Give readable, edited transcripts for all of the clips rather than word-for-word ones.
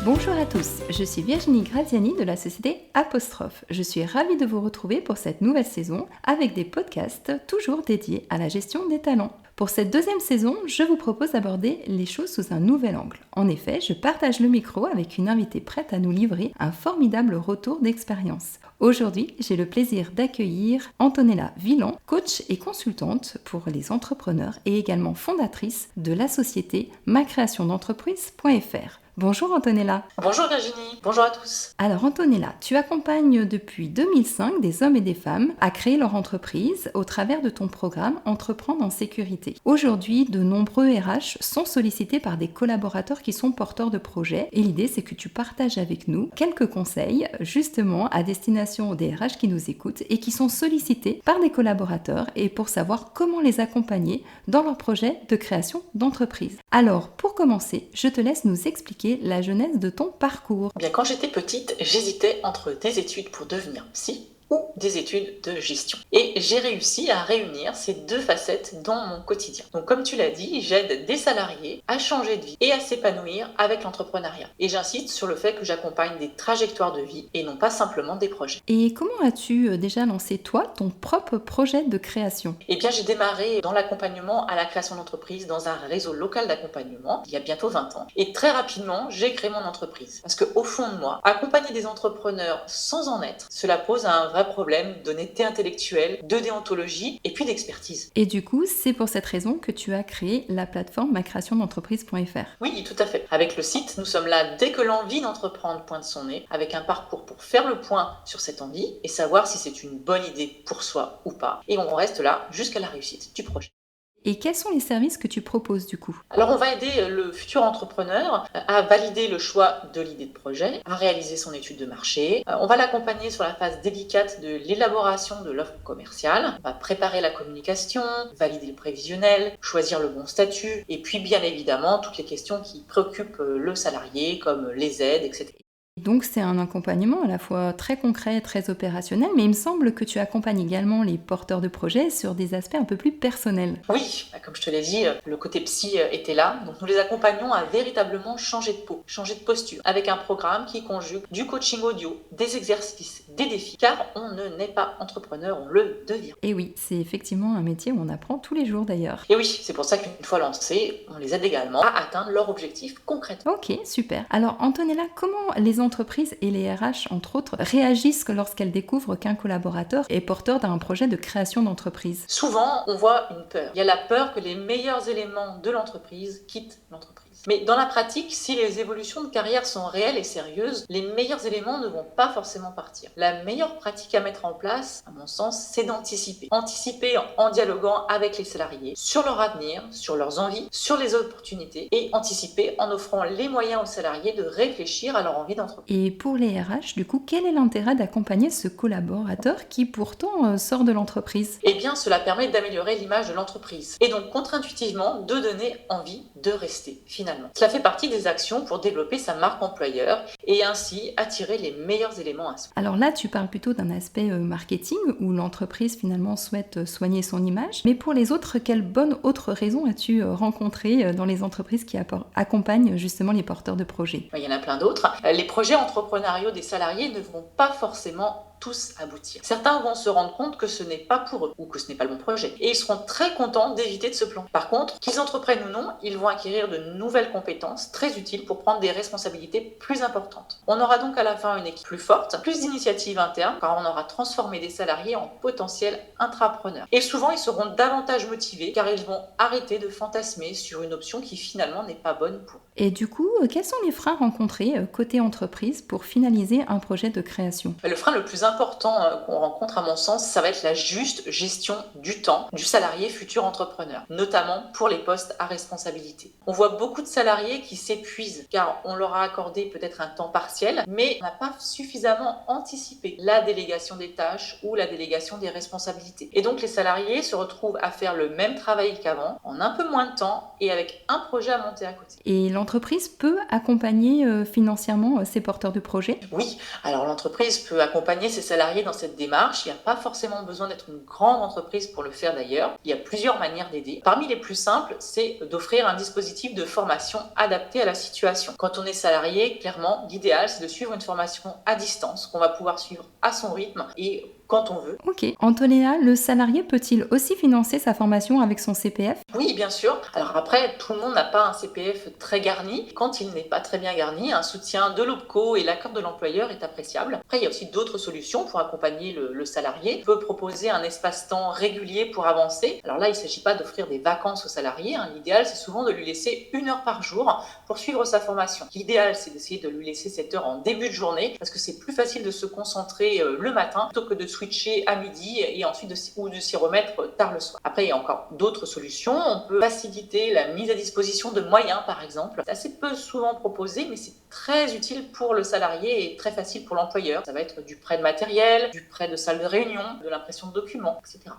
Bonjour à tous, je suis Virginie Graziani de la société Apostrophe. Je suis ravie de vous retrouver pour cette nouvelle saison avec des podcasts toujours dédiés à la gestion des talents. Pour cette deuxième saison, je vous propose d'aborder les choses sous un nouvel angle. En effet, je partage le micro avec une invitée prête à nous livrer un formidable retour d'expérience. Aujourd'hui, j'ai le plaisir d'accueillir Antonella Villan, coach et consultante pour les entrepreneurs et également fondatrice de la société macreationdentreprise.fr. Bonjour Antonella. Bonjour Virginie, bonjour à tous. Alors Antonella, tu accompagnes depuis 2005 des hommes et des femmes à créer leur entreprise au travers de ton programme Entreprendre en sécurité. Aujourd'hui, de nombreux RH sont sollicités par des collaborateurs qui sont porteurs de projets et l'idée c'est que tu partages avec nous quelques conseils justement à destination des RH qui nous écoutent et qui sont sollicités par des collaborateurs et pour savoir comment les accompagner dans leur projet de création d'entreprise. Alors pour commencer, je te laisse nous expliquer la genèse de ton parcours. Bien, quand j'étais petite, j'hésitais entre des études pour devenir psy ou des études de gestion. Et j'ai réussi à réunir ces deux facettes dans mon quotidien. Donc comme tu l'as dit, j'aide des salariés à changer de vie et à s'épanouir avec l'entrepreneuriat. Et j'insiste sur le fait que j'accompagne des trajectoires de vie et non pas simplement des projets. Et comment as-tu déjà lancé toi ton propre projet de création ? Eh bien, j'ai démarré dans l'accompagnement à la création d'entreprise dans un réseau local d'accompagnement il y a bientôt 20 ans. Et très rapidement, j'ai créé mon entreprise. Parce qu'au fond de moi, accompagner des entrepreneurs sans en être, cela pose un vrai problème d'honnêteté intellectuelle, de déontologie et puis d'expertise. Et du coup, c'est pour cette raison que tu as créé la plateforme macreationdentreprise.fr. Oui, tout à fait. Avec le site, nous sommes là dès que l'envie d'entreprendre pointe son nez, avec un parcours pour faire le point sur cette envie et savoir si c'est une bonne idée pour soi ou pas. Et on reste là jusqu'à la réussite du projet. Et quels sont les services que tu proposes du coup ? Alors on va aider le futur entrepreneur à valider le choix de l'idée de projet, à réaliser son étude de marché. On va l'accompagner sur la phase délicate de l'élaboration de l'offre commerciale. On va préparer la communication, valider le prévisionnel, choisir le bon statut et puis bien évidemment toutes les questions qui préoccupent le salarié comme les aides, etc. Donc c'est un accompagnement à la fois très concret, très opérationnel, mais il me semble que tu accompagnes également les porteurs de projets sur des aspects un peu plus personnels. Oui, comme je te l'ai dit, le côté psy était là, donc nous les accompagnons à véritablement changer de peau, changer de posture, avec un programme qui conjugue du coaching audio, des exercices, des défis, car on ne naît pas entrepreneur, on le devient. Et oui, c'est effectivement un métier où on apprend tous les jours d'ailleurs. Et oui, c'est pour ça qu'une fois lancés, on les aide également à atteindre leur objectif concrètement. Ok, super. Alors Antonella, comment les entreprises et les RH, entre autres, réagissent lorsqu'elles découvrent qu'un collaborateur est porteur d'un projet de création d'entreprise ? Souvent, on voit une peur. Il y a la peur que les meilleurs éléments de l'entreprise quittent l'entreprise. Mais dans la pratique, si les évolutions de carrière sont réelles et sérieuses, les meilleurs éléments ne vont pas forcément partir. La meilleure pratique à mettre en place, à mon sens, c'est d'anticiper. Anticiper en dialoguant avec les salariés sur leur avenir, sur leurs envies, sur les opportunités et anticiper en offrant les moyens aux salariés de réfléchir à leur envie d'entreprise. Et pour les RH, du coup, quel est l'intérêt d'accompagner ce collaborateur qui pourtant sort de l'entreprise ? Eh bien, cela permet d'améliorer l'image de l'entreprise et donc contre-intuitivement de donner envie de rester finalement. Cela fait partie des actions pour développer sa marque employeur et ainsi attirer les meilleurs éléments à soi. Alors là, tu parles plutôt d'un aspect marketing où l'entreprise finalement souhaite soigner son image. Mais pour les autres, quelles bonnes autres raisons as-tu rencontrées dans les entreprises qui accompagnent justement les porteurs de projets ? Il y en a plein d'autres. Les projets entrepreneuriaux des salariés ne vont pas forcément tous aboutir. Certains vont se rendre compte que ce n'est pas pour eux ou que ce n'est pas le bon projet et ils seront très contents d'éviter de se planter. Par contre, qu'ils entreprennent ou non, ils vont acquérir de nouvelles compétences très utiles pour prendre des responsabilités plus importantes. On aura donc à la fin une équipe plus forte, plus d'initiatives internes car on aura transformé des salariés en potentiels intrapreneurs. Et souvent, ils seront davantage motivés car ils vont arrêter de fantasmer sur une option qui finalement n'est pas bonne pour eux. Et du coup, quels sont les freins rencontrés côté entreprise pour finaliser un projet de création ? Le frein le plus important qu'on rencontre à mon sens, ça va être la juste gestion du temps du salarié futur entrepreneur, notamment pour les postes à responsabilité. On voit beaucoup de salariés qui s'épuisent car on leur a accordé peut-être un temps partiel, mais on n'a pas suffisamment anticipé la délégation des tâches ou la délégation des responsabilités. Et donc les salariés se retrouvent à faire le même travail qu'avant, en un peu moins de temps et avec un projet à monter à côté. Et l'entreprise peut accompagner financièrement ses porteurs de projets ? Oui, alors l'entreprise peut accompagner ses ses salariés dans cette démarche. Il n'y a pas forcément besoin d'être une grande entreprise pour le faire d'ailleurs. Il y a plusieurs manières d'aider. Parmi les plus simples, c'est d'offrir un dispositif de formation adapté à la situation. Quand on est salarié, clairement, l'idéal, c'est de suivre une formation à distance qu'on va pouvoir suivre à son rythme et quand on veut. Ok. Antonella, le salarié peut-il aussi financer sa formation avec son CPF? Oui, bien sûr. Alors après, tout le monde n'a pas un CPF très garni. Quand il n'est pas très bien garni, un soutien de l'OPCO et l'accord de l'employeur est appréciable. Après, il y a aussi d'autres solutions pour accompagner le salarié. On peut proposer un espace-temps régulier pour avancer. Alors là, il ne s'agit pas d'offrir des vacances au salarié. L'idéal, c'est souvent de lui laisser 1 heure par jour pour suivre sa formation. L'idéal, c'est d'essayer de lui laisser cette heure en début de journée parce que c'est plus facile de se concentrer le matin plutôt que de switcher à midi et ensuite de s'y remettre tard le soir. Après, il y a encore d'autres solutions. On peut faciliter la mise à disposition de moyens, par exemple. C'est assez peu souvent proposé, mais c'est très utile pour le salarié et très facile pour l'employeur. Ça va être du prêt de matériel, du prêt de salle de réunion, de l'impression de documents, etc.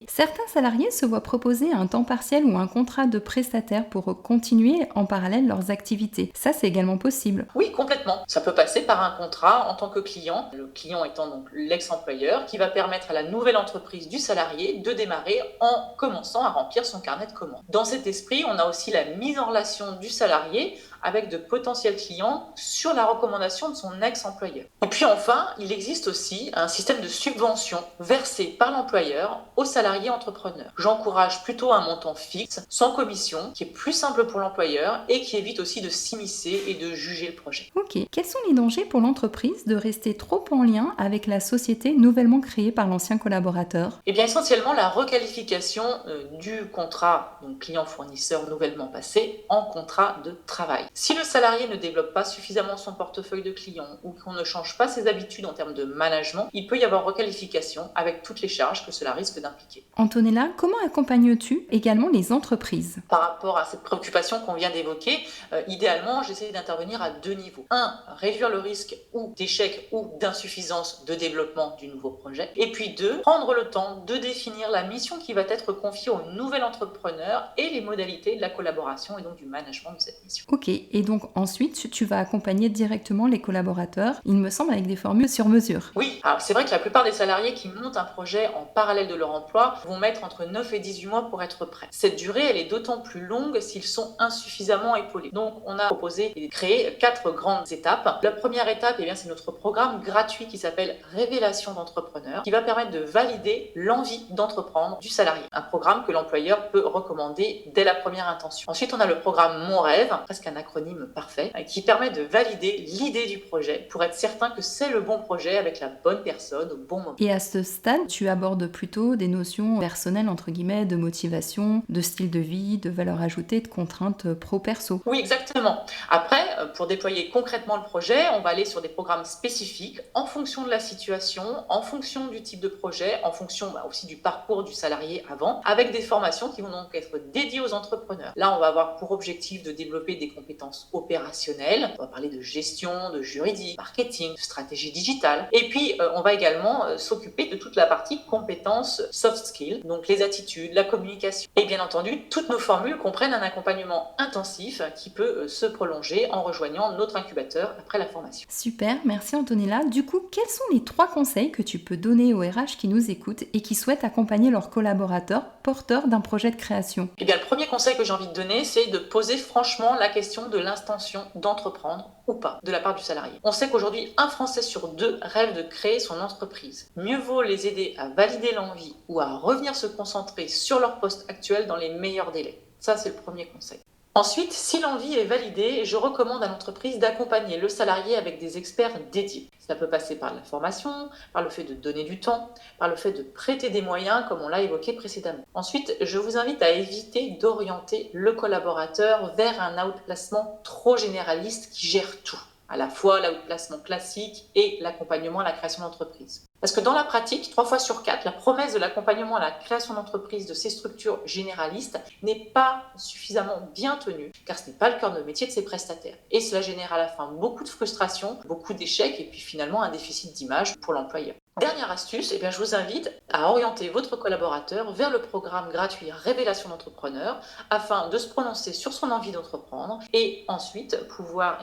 Certains salariés se voient proposer un temps partiel ou un contrat de prestataire pour continuer en parallèle leurs activités. Ça, c'est également possible. Oui, complètement. Ça peut passer par un contrat en tant que client, le client étant donc l'ex-employeur, qui va permettre à la nouvelle entreprise du salarié de démarrer en commençant à remplir son carnet de commandes. Dans cet esprit, on a aussi la mise en relation du salarié avec de potentiels clients sur la recommandation de son ex-employeur. Et puis enfin, il existe aussi un système de subvention versé par l'employeur aux salariés entrepreneurs. J'encourage plutôt un montant fixe, sans commission, qui est plus simple pour l'employeur et qui évite aussi de s'immiscer et de juger le projet. Ok. Quels sont les dangers pour l'entreprise de rester trop en lien avec la société nouvellement créée par l'ancien collaborateur? Eh bien, essentiellement la requalification du contrat, donc client-fournisseur nouvellement passé, en contrat de travail. Si le salarié ne développe pas suffisamment son portefeuille de clients ou qu'on ne change pas ses habitudes en termes de management, il peut y avoir requalification avec toutes les charges que cela risque d'impliquer. Antonella, comment accompagnes-tu également les entreprises? Par rapport à cette préoccupation qu'on vient d'évoquer, idéalement, j'essaie d'intervenir à 2 niveaux. Un, réduire le risque ou d'échec ou d'insuffisance de développement du nouveau projet. Et puis 2, prendre le temps de définir la mission qui va être confiée au nouvel entrepreneur et les modalités de la collaboration et donc du management de cette mission. Ok, et donc ensuite, tu vas accompagner directement les collaborateurs, il me semble avec des formules sur mesure. Oui, alors c'est vrai que la plupart des salariés qui montent un projet en parallèle de leur emploi vont mettre entre 9 et 18 mois pour être prêts. Cette durée, elle est d'autant plus longue s'ils sont insuffisamment épaulés. Donc, on a proposé et créé 4 grandes étapes. La première étape, c'est notre programme gratuit qui s'appelle Révélation d'entrepreneur, qui va permettre de valider l'envie d'entreprendre du salarié. Un programme que l'employeur peut recommander dès la première intention. Ensuite, on a le programme Mon Rêve, presque un acronyme parfait, qui permet de valider l'idée du projet pour être certain que c'est le bon projet avec la bonne personne au bon moment. Et à ce stade, tu abordes plutôt des notions personnelles, entre guillemets, de motivation, de style de vie, de valeur ajoutée, de contraintes pro-perso. Oui, exactement. Après, pour déployer concrètement le projet, on va aller sur des programmes spécifiques en fonction de la situation, en fonction du type de projet, en fonction aussi du parcours du salarié avant, avec des formations qui vont donc être dédiées aux entrepreneurs. Là, on va avoir pour objectif de développer des compétences opérationnelles. On va parler de gestion, de juridique, marketing, de stratégie digitale. Et puis, on va également s'occuper de toute la partie compétences soft skills, donc les attitudes, la communication. Et bien entendu, toutes nos formules comprennent un accompagnement intensif qui peut se prolonger en rejoignant notre incubateur après la formation. Super, merci Antonella. Du coup, quels sont les 3 conseils que tu peux donner aux RH qui nous écoutent et qui souhaitent accompagner leurs collaborateurs porteurs d'un projet de création? Eh bien, le premier conseil que j'ai envie de donner, c'est de poser franchement la question de l'intention d'entreprendre ou pas de la part du salarié. On sait qu'aujourd'hui, un Français sur 2 rêve de créer son entreprise. Mieux vaut les aider à valider l'envie ou à revenir se concentrer sur leur poste actuel dans les meilleurs délais. Ça, c'est le premier conseil. Ensuite, si l'envie est validée, je recommande à l'entreprise d'accompagner le salarié avec des experts dédiés. Cela peut passer par la formation, par le fait de donner du temps, par le fait de prêter des moyens, comme on l'a évoqué précédemment. Ensuite, je vous invite à éviter d'orienter le collaborateur vers un outplacement trop généraliste qui gère tout, à la fois l'outplacement classique et l'accompagnement à la création d'entreprise. Parce que dans la pratique, 3 fois sur 4, la promesse de l'accompagnement à la création d'entreprise de ces structures généralistes n'est pas suffisamment bien tenue, car ce n'est pas le cœur de métier de ces prestataires. Et cela génère à la fin beaucoup de frustration, beaucoup d'échecs et puis finalement un déficit d'image pour l'employeur. Dernière astuce, je vous invite à orienter votre collaborateur vers le programme gratuit Révélation d'entrepreneur afin de se prononcer sur son envie d'entreprendre et ensuite pouvoir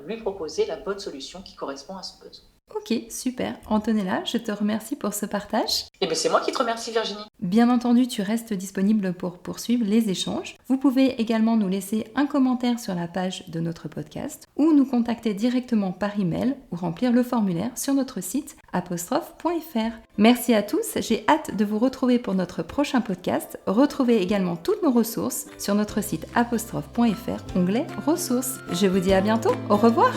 lui proposer la bonne solution qui correspond à son besoin. Ok, super. Antonella, je te remercie pour ce partage. Et bien c'est moi qui te remercie Virginie. Bien entendu, tu restes disponible pour poursuivre les échanges. Vous pouvez également nous laisser un commentaire sur la page de notre podcast ou nous contacter directement par email ou remplir le formulaire sur notre site apostrophe.fr. Merci à tous, j'ai hâte de vous retrouver pour notre prochain podcast. Retrouvez également toutes nos ressources sur notre site apostrophe.fr, onglet ressources. Je vous dis à bientôt, au revoir.